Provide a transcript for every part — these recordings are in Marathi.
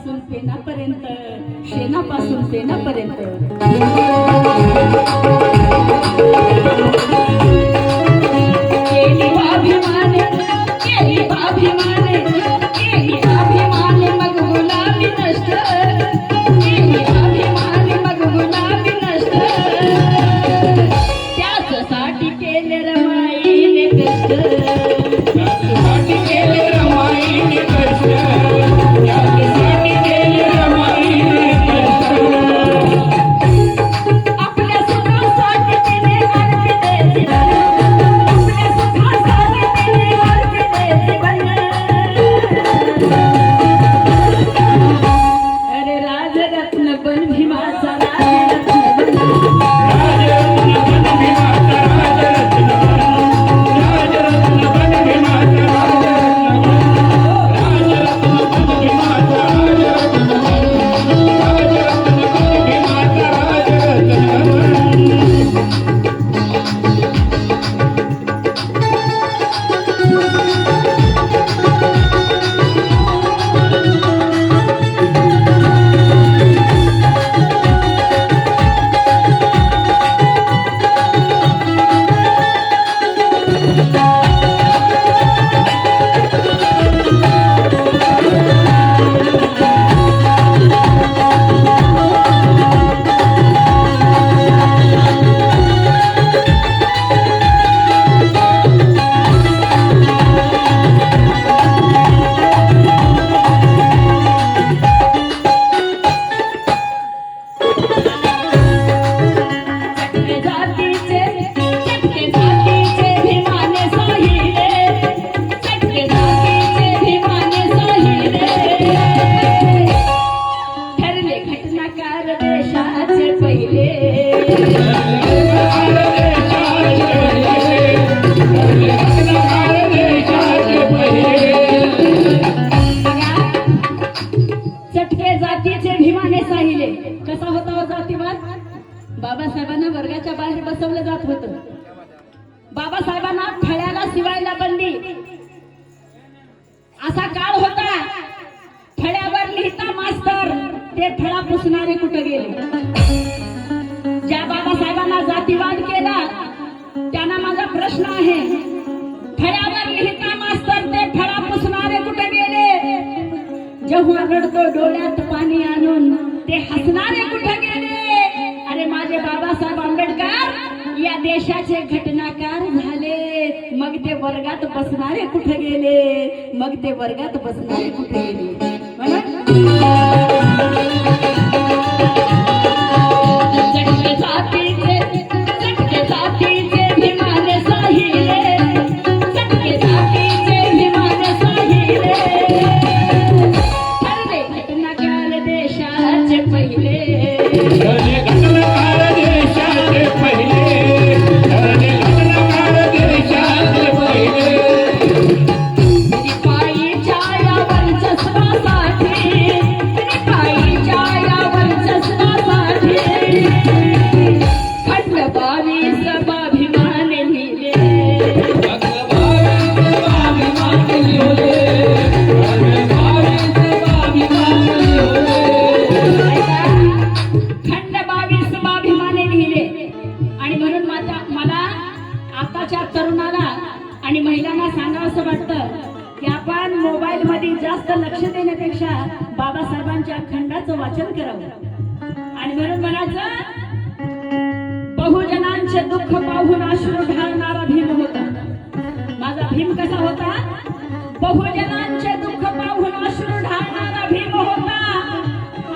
शेणापासून फेनापर्यंत, शेणापासून फेनापर्यंत केली अभिमाने, केली अभिमाने, केली अभिमाने मग गुलाबी नष्ट, केली अभिमाने मग गुलाबी नष्ट, त्याचसाठी केले रमाईने कष्ट, त्याचसाठी केले रमाईने कष्ट, त्याचसाठी केले रमाईने कष्ट, आपल्या सुखासाठी तिने अर्पिले जीवन, आपल्या सुखासाठी तिने अर्पिले जीवन, अरे राजरत्न बन भीमाचा राजरत्न बन, राजरत्न बन भीमाचा राजरत्न बन, राजरत्न बन भीमाचा राजरत्न बन, राजरत्न बन भीमाचा राजरत्न बन, राजरत्न बन भीमाचा राजरत्न बन. कसा होता हो जातीवाद? बाबासाहेबांना वर्गाच्या बाहेर बसवलं जात होतं. बाबासाहेबांना फळ्याला शिवायला बंदी. असा काळ होता, फळ्यावर लिहिता मास्तर, ते फळा पुसणारे कुठे गेले? ज्या बाबासाहेबांना जातीवाद केला त्यांना माझा प्रश्न आहे, फळ्यावर लिहिता मास्तर, ते फळा पुसणारे कुठे गेले? जेव्हा रडतो डोळ्यात पाणी आणून ते हसणारे कुठे गेले? अरे माझे बाबासाहेब आंबेडकर या देशाचे घटनाकार झाले, मग ते वर्गात बसणारे कुठे गेले? मग ते वर्गात बसणारे कुठे गेले? चटके जातीचे, चटके जातीचे भीमाने साहिले, चटके जातीचे भीमाने साहिले, ठरले घटनाकार देशाचे पहिले, ठरले घटनाकार देशाचे पहिले, ठरले घटनाकार देशाचे पहिले. रिपाईच्या या वर्चस्वासाठी, रिपाईच्या या वर्चस्वासाठी खंड 22 स्वाभिमाने लिहिले, खंड 22 स्वाभिमाने लिहिले, खंड 22 स्वाभिमाने लिहिले, खंड 22 स्वाभिमाने लिहिले. आणि म्हणून मला आताच्या तरुणाला आणि महिलांना सांगावंसं वाटतं की आपण मोबाईल मध्ये जास्त लक्ष देण्यापेक्षा बाबासाहेबांच्या खंडाचं वाचन करावं. आणि म्हणून म्हणायचं, बहुजनांचे दुःख पाहून अश्रू ढाळणारा भीम होता. माझा भीम कसा होता? बहुजनांचे दुःख पाहून अश्रू ढाळणारा भीम होता.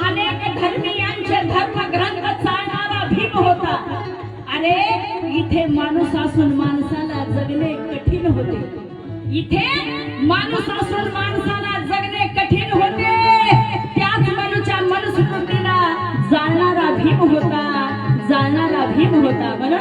अनेक धर्मीयांचे धर्मग्रंथ चालणारा भीम होता. अरे इथे माणूस असून माणसाला जगणे कठीण होते, इथे माणूस असून माणसाला जगणे कठीण होते. त्याच मनुष्या मनुस्मृतीला जाणणारा भीम होता, जाणणारा भीम होता. बरं